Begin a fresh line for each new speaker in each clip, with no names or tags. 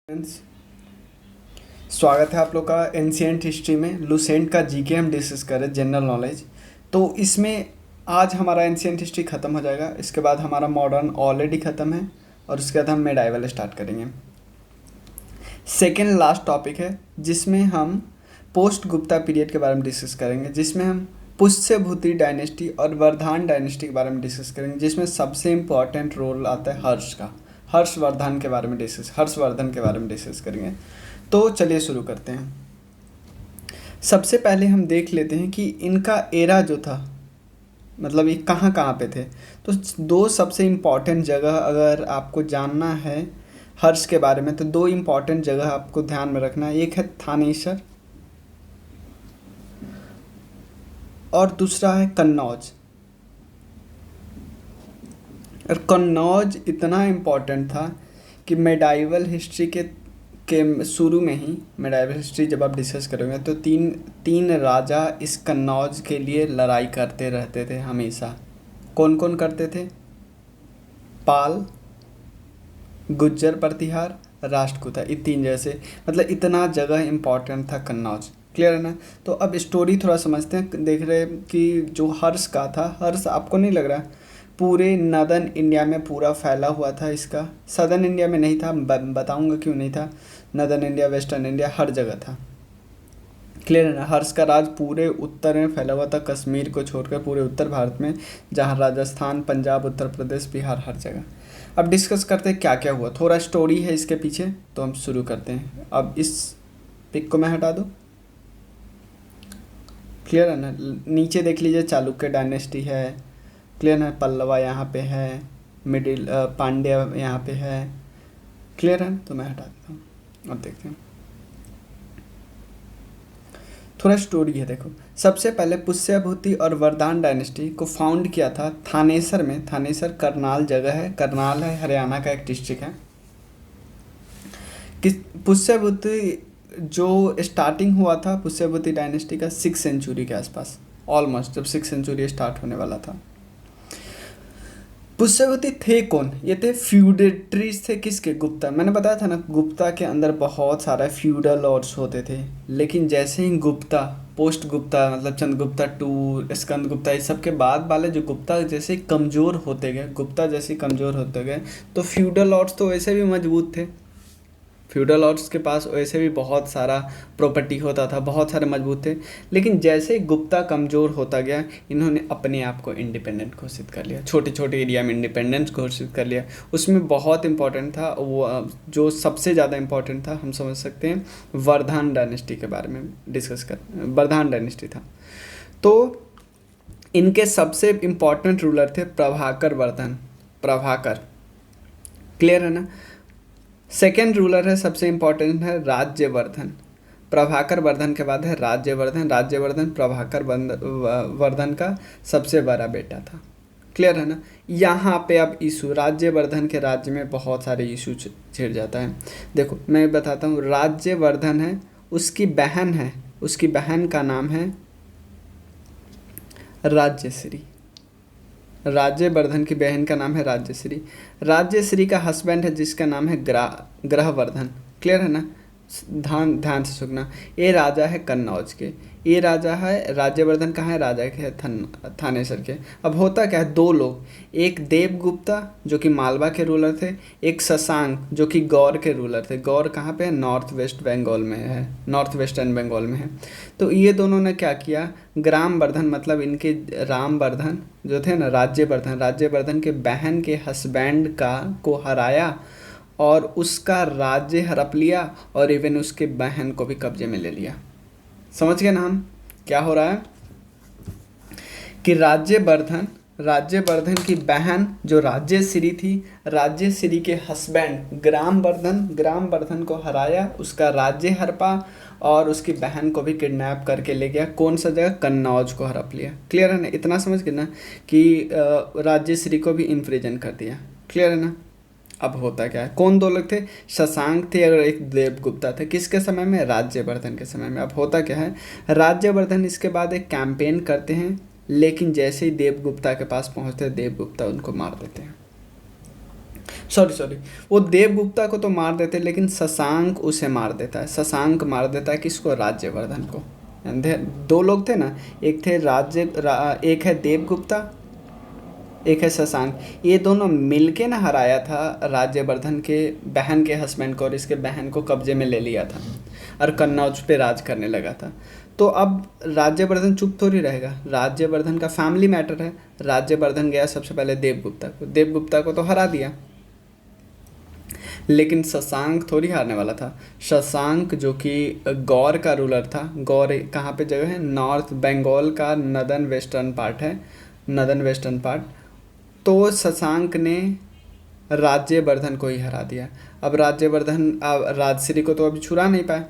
Friends, स्वागत है आप लोग का एंशियंट हिस्ट्री में। लुसेंट का जीके हम डिस्कस करें, जनरल नॉलेज। तो इसमें आज हमारा एंशियंट हिस्ट्री ख़त्म हो जाएगा। इसके बाद हमारा मॉडर्न ऑलरेडी ख़त्म है और उसके बाद हम मेडाइवल स्टार्ट करेंगे। सेकेंड लास्ट टॉपिक है जिसमें हम पोस्ट गुप्ता पीरियड के बारे में डिस्कस करेंगे, जिसमें हम पुष्यभूति डायनेस्टी और वर्धमान डायनेस्टी के बारे में डिस्कस करेंगे, जिसमें सबसे इम्पॉर्टेंट रोल आता है हर्ष का। हर्षवर्धन के बारे में डिस्कस करेंगे। तो चलिए शुरू करते हैं। सबसे पहले हम देख लेते हैं कि इनका एरा जो था, मतलब ये कहाँ कहाँ पे थे। तो दो सबसे इम्पॉर्टेंट जगह अगर आपको जानना है हर्ष के बारे में, तो दो इम्पॉर्टेंट जगह आपको ध्यान में रखना है। एक है थानेसर और दूसरा है कन्नौज। और कन्नौज इतना इम्पोर्टेंट था कि मेडाइवल हिस्ट्री के शुरू में ही, मेडाइवल हिस्ट्री जब आप डिस्कस करोगे तो तीन राजा इस कन्नौज के लिए लड़ाई करते रहते थे हमेशा। कौन कौन करते थे? पाल, गुज्जर प्रतिहार, राष्ट्रकूटा, ये तीन जैसे, मतलब इतना जगह इम्पोर्टेंट था कन्नौज। क्लियर है ना? तो अब स्टोरी थोड़ा समझते हैं। देख रहे हैं कि जो हर्ष का था, हर्ष आपको नहीं लग रहा पूरे नदर्न इंडिया में पूरा फैला हुआ था। इसका सदर्न इंडिया में नहीं था, बताऊंगा क्यों नहीं था। नदर्न इंडिया, वेस्टर्न इंडिया, हर जगह था। क्लियर है ना? हर्ष का राज पूरे उत्तर में फैला हुआ था, कश्मीर को छोड़कर पूरे उत्तर भारत में, जहाँ राजस्थान, पंजाब, उत्तर प्रदेश, बिहार, हर जगह। अब डिस्कस करते हैं क्या क्या हुआ। थोड़ा स्टोरी है इसके पीछे, तो हम शुरू करते हैं। अब इस पिक को मैं हटा दूँ। क्लियर है ना? नीचे देख लीजिए, चालुक्य डायनेस्टी है। क्लियर है? पल्लवा यहाँ पे है, मिडिल पांड्या यहाँ पे है। क्लियर है? तो मैं हटा देता हूँ। अब देखते हैं, थोड़ा स्टोरी है। देखो, सबसे पहले पुष्यभूति और वर्धमान डायनेस्टी को फाउंड किया था थानेसर में। थानेसर करनाल जगह है, करनाल है, हरियाणा का एक डिस्ट्रिक्ट है। कि पुष्यभूति जो स्टार्टिंग हुआ था पुष्यभूति डायनेस्टी का 6th सेंचुरी के आसपास, ऑलमोस्ट जब 6th सेंचुरी स्टार्ट होने वाला था। पुष्यभूति थे कौन? ये थे फ्यूडेटरीज थे। किसके? गुप्ता। मैंने बताया था ना, गुप्ता के अंदर बहुत सारा फ्यूडल लॉर्ड्स होते थे। लेकिन जैसे ही गुप्ता, पोस्ट गुप्ता मतलब चंद्रगुप्ता टू, स्कंद गुप्ता, इस सब के बाद वाले जो गुप्ता जैसे कमज़ोर होते गए, गुप्ता जैसे कमज़ोर होते गए, तो फ्यूडल लॉर्ड्स तो वैसे भी मजबूत थे। फ्यूडल लॉर्ड्स के पास वैसे भी बहुत सारा प्रॉपर्टी होता था, बहुत सारे मजबूत थे। लेकिन जैसे गुप्ता कमज़ोर होता गया, इन्होंने अपने आप को इंडिपेंडेंट घोषित कर लिया, छोटे छोटे एरिया में इंडिपेंडेंस घोषित कर लिया। उसमें बहुत इंपॉर्टेंट था वो, जो सबसे ज़्यादा इंपॉर्टेंट था, हम समझ सकते हैं वर्धमान डायनेस्टी के बारे में डिस्कस कर। वर्धमान डायनेस्टी था, तो इनके सबसे इम्पॉर्टेंट रूलर थे प्रभाकर वर्धन। प्रभाकर। क्लियर है ना? सेकेंड रूलर है, सबसे इम्पोर्टेंट है राज्यवर्धन। प्रभाकर वर्धन के बाद है राज्यवर्धन। राज्यवर्धन प्रभाकर वर्धन का सबसे बड़ा बेटा था। क्लियर है ना? यहाँ पे अब इशू, राज्यवर्धन के राज्य में बहुत सारे इशू छिड़ जाता है। देखो मैं बताता हूँ। राज्यवर्धन है, उसकी बहन है, उसकी बहन का नाम है राज्यश्री। राज्यवर्धन की बहन का नाम है राज्यश्री। राज्यश्री का हस्बैंड है जिसका नाम है ग्रहवर्धन। क्लियर है ना? ध्यान ध्यान से सुनना। ये राजा है कन्नौज के, ये राजा है राज्यवर्धन। कहाँ है? राजा के थानेसर के। अब होता क्या है, दो लोग, एक देवगुप्ता जो कि मालवा के रूलर थे, एक शशांक जो कि गौर के रूलर थे। गौर कहाँ पे है? नॉर्थ वेस्ट बंगाल में है, नॉर्थ वेस्टर्न बंगाल में है। तो ये दोनों ने क्या किया, ग्रामवर्धन मतलब इनके रामवर्धन जो थे ना, राज्यवर्धन, राज्यवर्धन के बहन के हस्बैंड को हराया और उसका राज्य हड़प लिया और इवन उसके बहन को भी कब्जे में ले लिया। समझ गए ना हम क्या हो रहा है? कि राज्यवर्धन की बहन जो राज्यश्री थी, राज्यश्री के हस्बैंड ग्रामवर्धन को हराया, उसका राज्य हड़पा और उसकी बहन को भी किडनैप करके ले गया। कौन सा जगह? कन्नौज को हड़प लिया। क्लियर है ना? इतना समझ गए ना कि राज्यश्री को भी इन्फ्रिजन कर दिया। क्लियर है ना? अब होता क्या है, कौन दो लोग थे? शशांक थे और एक देवगुप्ता थे। किसके समय में? राज्यवर्धन के समय में। अब होता क्या है, राज्यवर्धन इसके बाद एक कैंपेन करते हैं, लेकिन जैसे ही देवगुप्ता के पास पहुंचते हैं, देवगुप्ता उनको मार देते हैं। सॉरी सॉरी, वो देवगुप्ता को तो मार देते लेकिन शशांक उसे मार देता है। शशांक मार देता है किसको? राज्यवर्धन को। दो लोग थे ना, एक थे एक है देवगुप्ता, एक है शशांक। ये दोनों मिलके ना हराया था राज्यवर्धन के बहन के हस्बैंड को, और इसके बहन को कब्जे में ले लिया था और कन्नौज पे राज करने लगा था। तो अब राज्यवर्धन चुप थोड़ी रहेगा, राज्यवर्धन का फैमिली मैटर है। राज्यवर्धन गया सबसे पहले देवगुप्ता को तो हरा दिया, लेकिन शशांक थोड़ी हारने वाला था। शशांक जो कि गौर का रूलर था, गौर कहाँ पे जगह है? नॉर्थ बंगाल का नदन वेस्टर्न पार्ट है, नदन वेस्टर्न पार्ट। तो शशांक ने राज्यवर्धन को ही हरा दिया। अब राज्यवर्धन अब राजश्री को तो अभी छुड़ा नहीं पाए,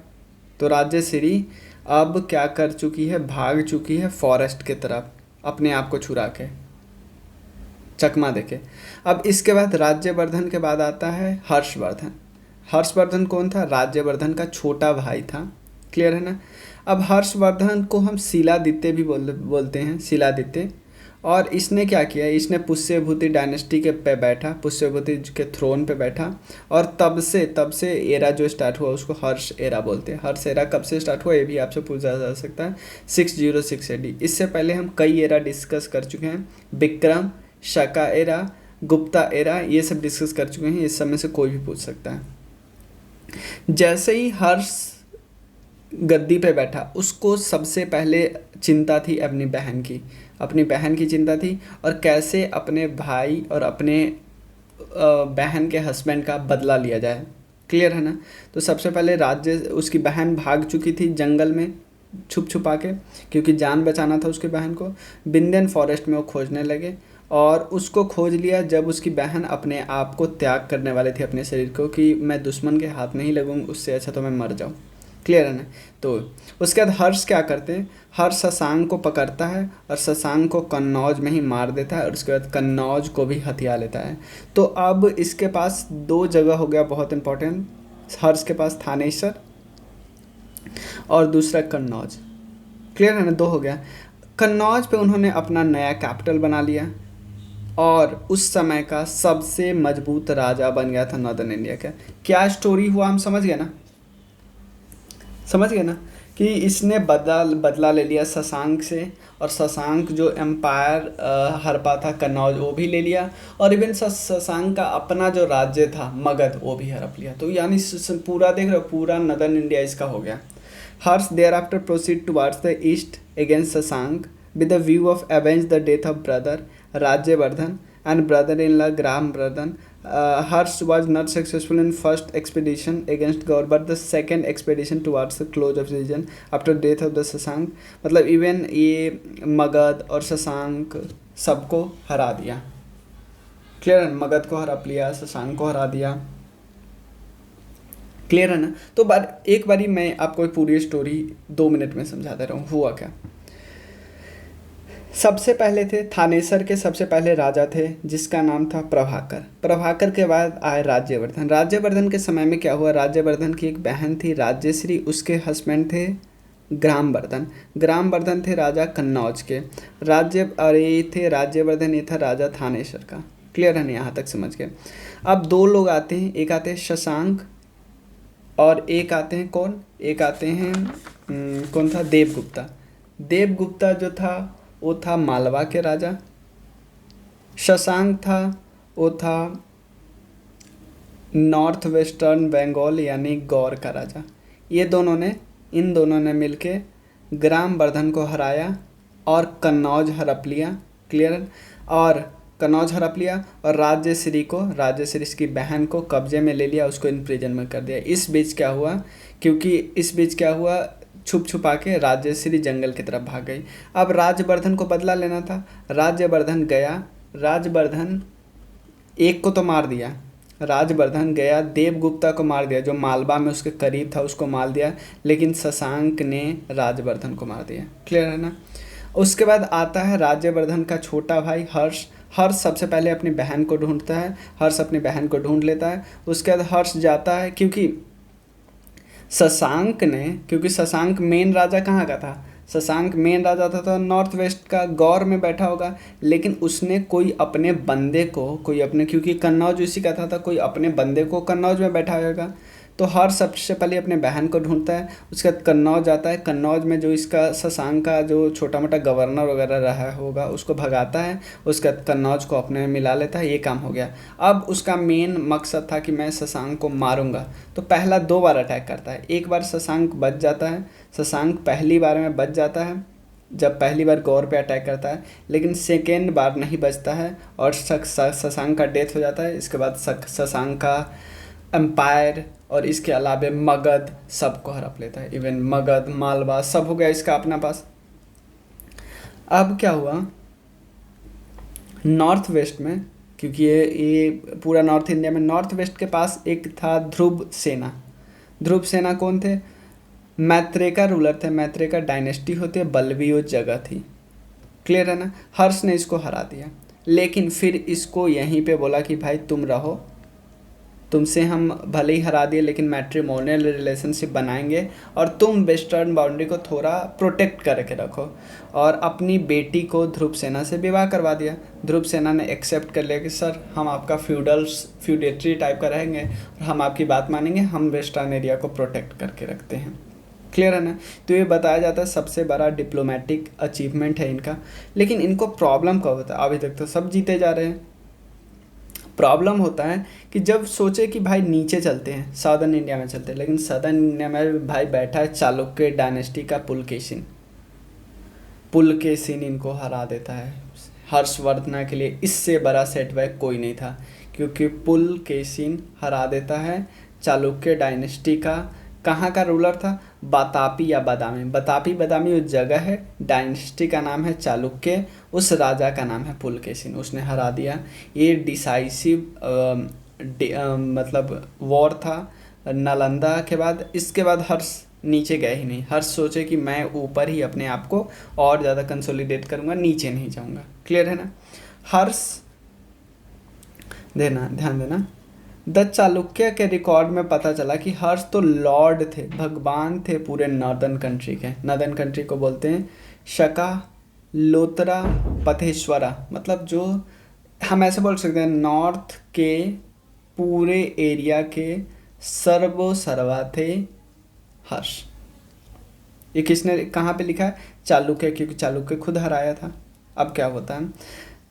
तो राज्यश्री अब क्या कर चुकी है? भाग चुकी है फॉरेस्ट की तरफ, अपने आप को छुड़ा के, चकमा देके। अब इसके बाद राज्यवर्धन के बाद आता है हर्षवर्धन। हर्षवर्धन कौन था? राज्यवर्धन का छोटा भाई था। क्लियर है ना? अब हर्षवर्धन को हम शिलादित्य भी बोलते हैं, शिलादित्य। और इसने क्या किया? इसने पुष्यभूति डायनेस्टी के पे बैठा, पुष्यभूति के थ्रोन पे बैठा, और तब से एरा जो स्टार्ट हुआ उसको हर्ष एरा बोलते हैं। हर्ष एरा कब से स्टार्ट हुआ ये भी आपसे पूछा जा सकता है, 606 AD। इससे पहले हम कई एरा डिस्कस कर चुके हैं, विक्रम, शका एरा, गुप्ता एरा, ये सब डिस्कस कर चुके हैं। इस समय से कोई भी पूछ सकता है। जैसे ही हर्ष गद्दी पे बैठा, उसको सबसे पहले चिंता थी अपनी बहन की चिंता थी, और कैसे अपने भाई और अपने बहन के हस्बैंड का बदला लिया जाए। क्लियर है ना? तो सबसे पहले उसकी बहन भाग चुकी थी जंगल में छुप छुपा के, क्योंकि जान बचाना था उसकी बहन को। बिंदन फॉरेस्ट में वो खोजने लगे, और उसको खोज लिया जब उसकी बहन अपने आप को त्याग करने वाली थी, अपने शरीर को, कि मैं दुश्मन के हाथ नहीं लगूंगी, उससे अच्छा तो मैं मर जाऊँ। क्लियर है ना? तो उसके बाद हर्ष क्या करते हैं? हर्ष शशांक को पकड़ता है और शशांक को कन्नौज में ही मार देता है, और उसके बाद कन्नौज को भी हथिया लेता है। तो अब इसके पास दो जगह हो गया बहुत इंपॉर्टेंट, हर्ष के पास थानेश्वर और दूसरा कन्नौज। क्लियर है ना? दो हो गया। कन्नौज पे उन्होंने अपना नया कैपिटल बना लिया, और उस समय का सबसे मजबूत राजा बन गया था नॉर्दर्न इंडिया का। क्या स्टोरी हुआ हम समझ गए ना? समझ गए ना कि इसने बदला ले लिया शशांक से, और शशांक जो एम्पायर हड़पा था कन्नौज वो भी ले लिया, और इवन शशांक का अपना जो राज्य था मगध वो भी हड़प लिया। तो यानी पूरा देख रहे हो, पूरा नदर्न इंडिया इसका हो गया। Harsha thereafter proceed towards the east against Shashank with the view of avenge the death of brother Rajyavardhan and brother-in-law Gramvardhan. Harsh was not successful in first expedition against Gaur, but the second expedition towards the close of the region after death of the Shashank, मतलब even ये मगध और शशांक सबको हरा दिया। Clear है? मगध को हरा लिया, शशांक को हरा दिया। क्लियर है ना? तो एक बारी मैं आपको पूरी स्टोरी 2 मिनट में समझा दे रहा हूँ हुआ क्या। सबसे पहले थे थानेसर के सबसे पहले राजा थे जिसका नाम था प्रभाकर। प्रभाकर के बाद आए राज्यवर्धन। राज्यवर्धन के समय में क्या हुआ? राज्यवर्धन की एक बहन थी राज्यश्री, उसके हस्बैंड थे ग्रामवर्धन। ग्रामवर्धन थे राजा कन्नौज के। ये थे राज्यवर्धन, ये था राजा थानेसर का। क्लियर है ना? यहाँ तक समझ गए। अब दो लोग आते हैं, एक आते हैं शशांक और एक आते हैं कौन? एक आते हैं कौन था? देवगुप्ता। देवगुप्ता जो था वो था मालवा के राजा। शशांक था वो था नॉर्थ वेस्टर्न बंगाल यानी गौर का राजा। इन दोनों ने मिलके ग्रामवर्धन को हराया और कन्नौज हड़प लिया। क्लियर? और कन्नौज हड़प लिया और राज्यश्री की बहन को कब्जे में ले लिया, उसको इम्प्रिजन में कर दिया। इस बीच क्या हुआ? छुप छुपा के राज्यश्री जंगल की तरफ भाग गई। अब राज्यवर्धन को बदला लेना था। राज्यवर्धन गया, राज्यवर्धन एक को तो मार दिया, राज्यवर्धन गया देवगुप्ता को मार दिया, जो मालवा में उसके करीब था उसको मार दिया, लेकिन शशांक ने राज्यवर्धन को मार दिया। क्लियर है ना? उसके बाद आता है राज्यवर्धन का छोटा भाई हर्ष। हर्ष सबसे पहले अपनी बहन को ढूंढता है, हर्ष अपनी बहन को ढूंढ लेता है। उसके बाद हर्ष जाता है, क्योंकि शशांक मेन राजा कहाँ का था? शशांक मेन राजा था तो नॉर्थ वेस्ट का गौर में बैठा होगा, लेकिन उसने कोई अपने बंदे को, कोई अपने, क्योंकि कन्नौज उसी का था, कोई अपने बंदे को कन्नौज में बैठा होगा। तो हर सबसे पहले अपने बहन को ढूंढता है, उसके बाद कन्नौज आता है, कन्नौज में जो इसका शशांक का जो छोटा मोटा गवर्नर वगैरह रहा होगा उसको भगाता है, उसके बाद कन्नौज को अपने में मिला लेता है। ये काम हो गया। अब उसका मेन मकसद था कि मैं शशांक को मारूंगा, तो पहला 2 बार अटैक करता है। एक बार शशांक बच जाता है, शशांक पहली बार में बच जाता है जब पहली बार गौर पे अटैक करता है, लेकिन सेकेंड बार नहीं बचता है और शशांक का डेथ हो जाता है। इसके बाद शशांक का एम्पायर और इसके अलावा मगध सबको हड़प लेता है, इवन मगध मालवा सब हो गया इसका अपना पास। अब क्या हुआ, नॉर्थ वेस्ट में, क्योंकि ये पूरा नॉर्थ इंडिया में, नॉर्थ वेस्ट के पास एक था ध्रुव सेना। ध्रुव सेना कौन थे? मैत्रेय रूलर थे, मैत्रेय डायनेस्टी होती है, बलबीय जगह थी। क्लियर है ना? हर्ष ने इसको हरा दिया, लेकिन फिर इसको यहीं पे बोला कि भाई तुम रहो, तुमसे हम भले ही हरा दिए लेकिन मैट्रिमोनियल रिलेशनशिप बनाएंगे और तुम वेस्टर्न बाउंड्री को थोड़ा प्रोटेक्ट करके रखो। और अपनी बेटी को ध्रुव सेना से विवाह करवा दिया। ध्रुव सेना ने एक्सेप्ट कर लिया कि सर हम आपका फ्यूडेटरी टाइप का रहेंगे और हम आपकी बात मानेंगे, हम वेस्टर्न एरिया को प्रोटेक्ट करके रखते हैं। क्लियर है ना? तो ये बताया जाता है सबसे बड़ा डिप्लोमेटिक अचीवमेंट है इनका। लेकिन इनको प्रॉब्लम कब होता है? अभी तक तो सब जीते जा रहे हैं। प्रॉब्लम होता है कि जब सोचे कि भाई नीचे चलते हैं, साउदर्न इंडिया में चलते हैं, लेकिन साउदर्न इंडिया में भाई बैठा है चालुक्य डायनेस्टी का पुलकेशिन। पुलकेशिन इनको हरा देता है। हर्षवर्धन के लिए इससे बड़ा सेटबैक कोई नहीं था, क्योंकि पुलकेशिन हरा देता है चालुक्य डायनेस्टी का। कहाँ का रूलर था? बतापी या बादामी। बतापी बादामी उस जगह है, डायनेस्टी का नाम है चालुक्य, उस राजा का नाम है पुलकेशिन, उसने हरा दिया। ये डिसाइसिव मतलब वॉर था नालंदा के बाद। इसके बाद हर्ष नीचे गए ही नहीं। हर्ष सोचे कि मैं ऊपर ही अपने आप को और ज़्यादा कंसोलिडेट करूँगा, नीचे नहीं जाऊँगा। क्लियर है ना? हर्ष ध्यान देना, द चालुक्य के रिकॉर्ड में पता चला कि हर्ष तो लॉर्ड थे, भगवान थे पूरे नॉर्दर्न कंट्री के। नॉर्दर्न कंट्री को बोलते हैं शका लोतरा पथेश्वरा, मतलब जो हम ऐसे बोल सकते हैं नॉर्थ के पूरे एरिया के सर्वा थे हर्ष। ये किसने कहाँ पे लिखा है? चालुक्य, क्योंकि चालुक्य खुद हराया था। अब क्या होता है,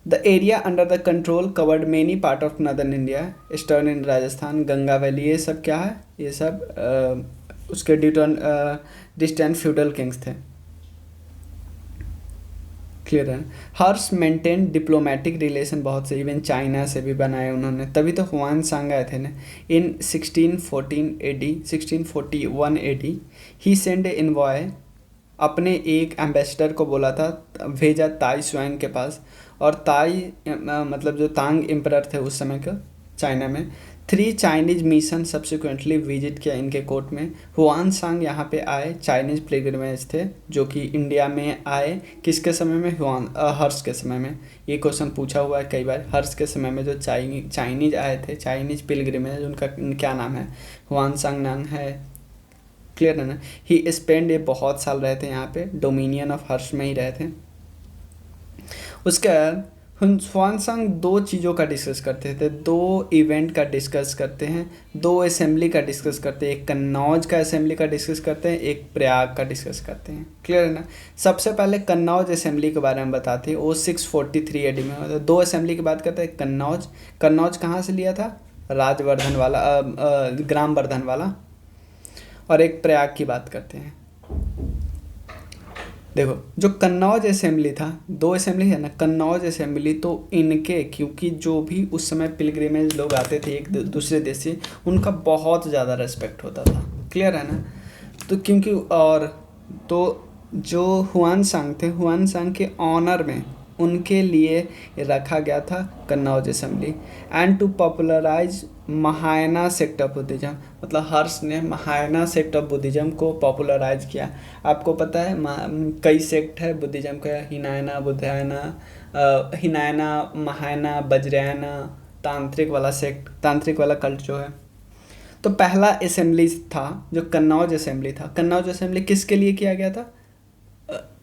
the area under the control covered many part of northern India, eastern in Rajasthan, Ganga valley, ये सब क्या है? ये सब उसके डिस्टेंट फ्यूडल किंग्स थे। क्लियर है? हर्ष मेंटेन डिप्लोमेटिक रिलेशन बहुत से, इवन चाइना से भी बनाए उन्होंने, तभी तो हुआन सांग आए थे ना। इन 1614 AD 1641 AD ही सेंड ए इनवॉय, अपने एक एम्बेसडर को बोला था, भेजा ताई सुआंग के पास। और ताई मतलब जो तांग एम्परर थे उस समय का चाइना में। 3 चाइनीज मिशन सब्सिक्वेंटली विजिट किया इनके कोर्ट में। हुआन सांग यहाँ पे आए, चाइनीज पिलग्रिमेज थे जो कि इंडिया में आए। किसके समय में? हर्ष के समय में। ये क्वेश्चन पूछा हुआ है कई बार। हर्ष के समय में जो चाइनीज आए थे, चाइनीज पिलग्रिमेज, उनका क्या नाम है? हुआन सांग नाम है। क्लियर है ना? ही स्पेंड ये बहुत साल रहे थे यहाँ पे, डोमिनियन ऑफ हर्ष में ही रहे थे। उसके बाद हुआन सांग 2 चीज़ों का डिस्कस करते थे, 2 इवेंट का डिस्कस करते हैं, 2 असेंबली का डिस्कस करते हैं। एक कन्नौज का असेंबली का डिस्कस करते हैं, एक प्रयाग का डिस्कस करते हैं। क्लियर है ना? सबसे पहले कन्नौज असेंबली के बारे में बताते हैं। वो 643 AD में होता है। 2 असेंबली की बात करते हैं। कन्नौज कहाँ से लिया था? राजवर्धन वाला, ग्रामवर्धन वाला। और एक प्रयाग की बात करते हैं। देखो, जो कन्नौज असेंबली था, 2 असेंबली है ना, कन्नौज असेंबली तो इनके, क्योंकि जो भी उस समय पिलग्रिमेज लोग आते थे एक दूसरे देश से, उनका बहुत ज़्यादा रेस्पेक्ट होता था। क्लियर है ना? तो क्योंकि और तो जो हुआन सांग थे, हुआन सांग के ऑनर में उनके लिए रखा गया था Kannauj assembly. And to popularize Mahayana sect of Buddhism, मतलब हर्ष ने महायाना सेक्ट ऑफ बुद्धिज्म को पॉपुलराइज किया। आपको पता है कई सेक्ट है बुद्धिज्म का, हिनायना, बुद्धायना, हिनायना, महायाना, वज्रयाना, तांत्रिक वाला सेक्ट, तांत्रिक वाला कल्ट जो है। तो पहला असेंबली था जो कन्नौज असेंबली था। कन्नौज असेंबली किसके लिए किया गया था?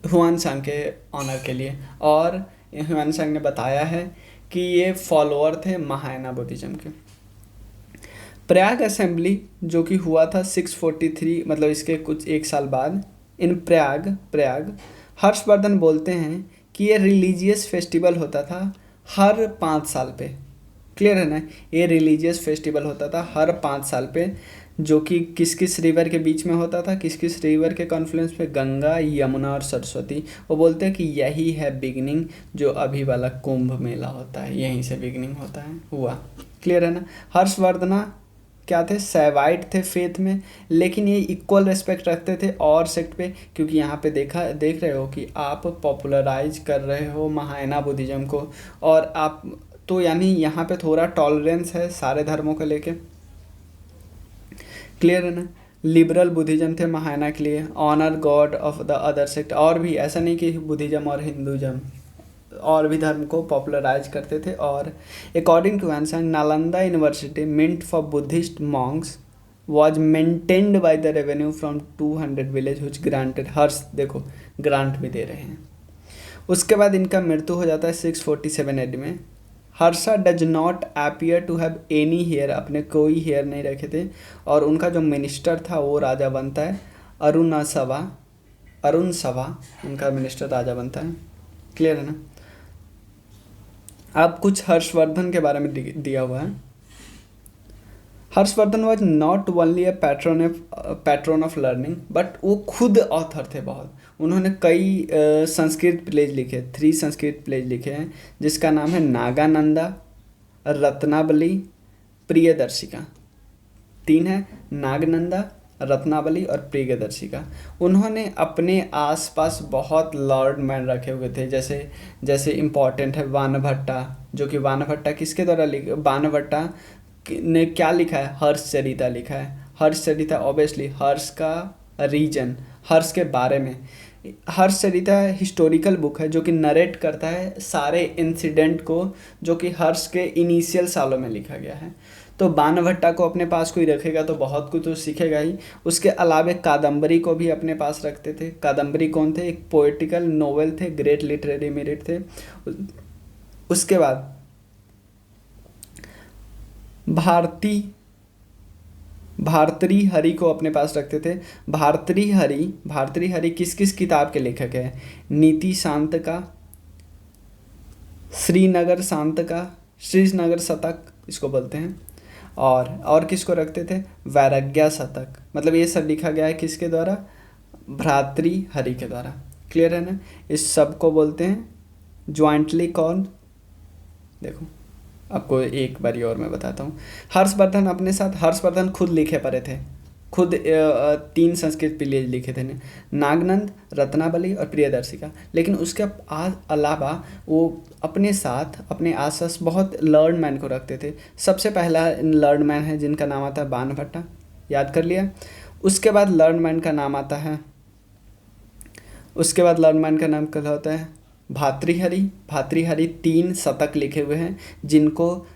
ह्यूआनसांग के ऑनर के लिए। और ह्यूआनसांग ने बताया है कि ये फॉलोअर थे महायाना बुद्धिज्म के। प्रयाग असेंबली जो कि हुआ था 643, मतलब इसके कुछ एक साल बाद, इन प्रयाग हर्षवर्धन बोलते हैं कि ये रिलीजियस फेस्टिवल होता था हर 5 साल पे। क्लियर है ना, ये रिलीजियस फेस्टिवल होता था हर 5 साल पे, जो कि किस किस रिवर के बीच में होता था, किस किस रिवर के कॉन्फ्लुएंस पे, गंगा, यमुना और सरस्वती। वो बोलते हैं कि यही है बिगिनिंग, जो अभी वाला कुंभ मेला होता है यहीं से बिगिनिंग होता है हुआ। क्लियर है ना। हर्षवर्धना क्या थे, सैवाइट थे फेथ में, लेकिन ये इक्वल रिस्पेक्ट रखते थे और सेक्ट पे, क्योंकि यहाँ पे देख रहे हो कि आप पॉपुलराइज कर रहे हो महायाना बुद्धिज्म को, और आप तो यानी यहाँ पे थोड़ा टॉलरेंस है सारे धर्मों को लेके। क्लियर है ना। लिबरल बुद्धिज्म थे महायाना के लिए, honour god of the other sect, और भी ऐसा नहीं कि बुद्धिज्म और हिंदुज्म, और भी धर्म को पॉपुलराइज करते थे। और according to Xuanzang, Nalanda university meant for Buddhist monks was maintained by the revenue from 200 village which granted Harsha, देखो ग्रांट भी दे रहे हैं। उसके बाद इनका मृत्यु हो जाता है 647 एडी में। Harsha does not appear to have any heir, अपने कोई हेयर नहीं रखे थे, और उनका जो मिनिस्टर था वो राजा बनता है अरुण सभा उनका मिनिस्टर राजा बनता है। क्लियर है ना। अब कुछ हर्षवर्धन के बारे में दिया हुआ है। Harshvardhan was not only A pattern of learning, but वो खुद ऑथर थे बहुत। उन्होंने कई संस्कृत प्लेज लिखे, 3 संस्कृत प्लेज लिखे हैं, जिसका नाम है नागानंदा, रत्नावली, प्रियदर्शिका। 3 है, नागनंदा, रत्नावली और प्रियदर्शिका। उन्होंने अपने आसपास बहुत लॉर्ड मैन रखे हुए थे, जैसे इम्पॉर्टेंट है वानभट्टा, जो कि वानभट्टा किसके द्वारा वानभट्टा ने क्या लिखा है, हर्षचरिता लिखा है। हर्षचरिता ऑब्वियसली हर्ष का रीजन, हर्ष के बारे में। हर्षचरिता हिस्टोरिकल बुक है जो कि नरेट करता है सारे इंसिडेंट को, जो कि हर्ष के इनिशियल सालों में लिखा गया है। तो बाणभट्टा को अपने पास कोई रखेगा तो बहुत कुछ तो सीखेगा ही। उसके अलावा कादम्बरी को भी अपने पास रखते थे। कादम्बरी कौन थे, एक पोएटिकल नोवेल थे, ग्रेट लिटरेरी मेरिट थे। उसके बाद भारतृहरि को अपने पास रखते थे। भारतृहरि किस किस किताब के लेखक है, नीति शांत का, श्रीनगर शतक इसको बोलते हैं, और किसको रखते थे, वैराग्य शतक। मतलब ये सब लिखा गया है किसके द्वारा, भर्तृहरि के द्वारा। क्लियर है ना। इस सब को बोलते हैं ज्वाइंटली कौन, देखो आपको एक बारी और मैं बताता हूँ। हर्षवर्धन अपने साथ, हर्षवर्धन खुद लिखे पढ़े थे, खुद 3 संस्कृत प्लेज लिखे थे, नागनंद, रत्नावली और प्रियदर्शिका। लेकिन उसके अलावा वो अपने साथ अपने आसपास बहुत लर्न मैन को रखते थे। सबसे पहला लर्न मैन है जिनका नाम आता है बाणभट्टा, याद कर लिया। उसके बाद लर्न मैन का नाम आता है, उसके बाद लर्न मैन का नाम क्या होता है, भातृहरि 3 शतक लिखे हुए हैं, जिनको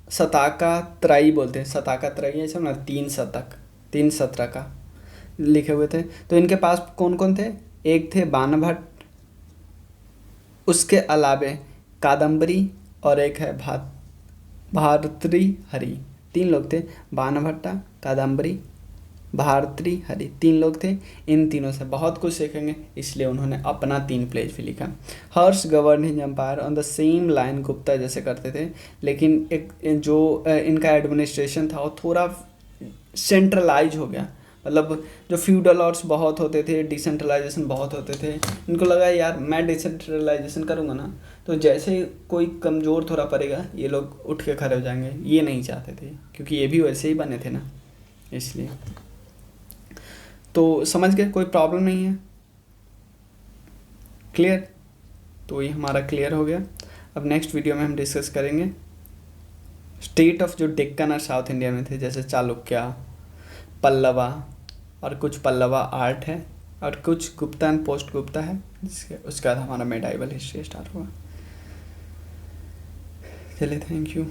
शताका त्रयी बोलते हैं। शताका त्रयी ऐसा ना, 3 शतक, 3 शतका लिखे हुए थे। तो इनके पास कौन कौन थे, एक थे बाणभट्ट, उसके अलावे कादम्बरी, और एक है भारतृहरि। 3 लोग थे, बाणभट्टा, कादम्बरी, भारतृहरि, 3 लोग थे। इन तीनों से बहुत कुछ सीखेंगे, इसलिए उन्होंने अपना 3 प्लेज भी लिखा। Harsha govern his empire on the same line Gupta जैसे करते थे, लेकिन एक जो इनका एडमिनिस्ट्रेशन था वो थोड़ा सेंट्रलाइज हो गया। मतलब जो फ्यूडल लॉर्ड्स बहुत होते थे, डिसेंट्रलाइजेशन बहुत होते थे। इनको लगा यार मैं डिसेंट्रलाइजेशन करूँगा ना तो जैसे कोई कमज़ोर थोड़ा पड़ेगा ये लोग उठ के खड़े हो जाएंगे, ये नहीं चाहते थे, क्योंकि ये भी वैसे ही बने थे ना, इसलिए। तो समझ गए, कोई प्रॉब्लम नहीं है। क्लियर। तो ये हमारा क्लियर हो गया। अब नेक्स्ट वीडियो में हम डिस्कस करेंगे स्टेट ऑफ जो डेक्कन और साउथ इंडिया में थे, जैसे चालुक्य, पल्लवा, और कुछ पल्लवा आर्ट है, और कुछ गुप्ता एंड पोस्ट गुप्ता है, उसके बाद हमारा मेडाइवल हिस्ट्री स्टार्ट हुआ। चलिए, थैंक यू।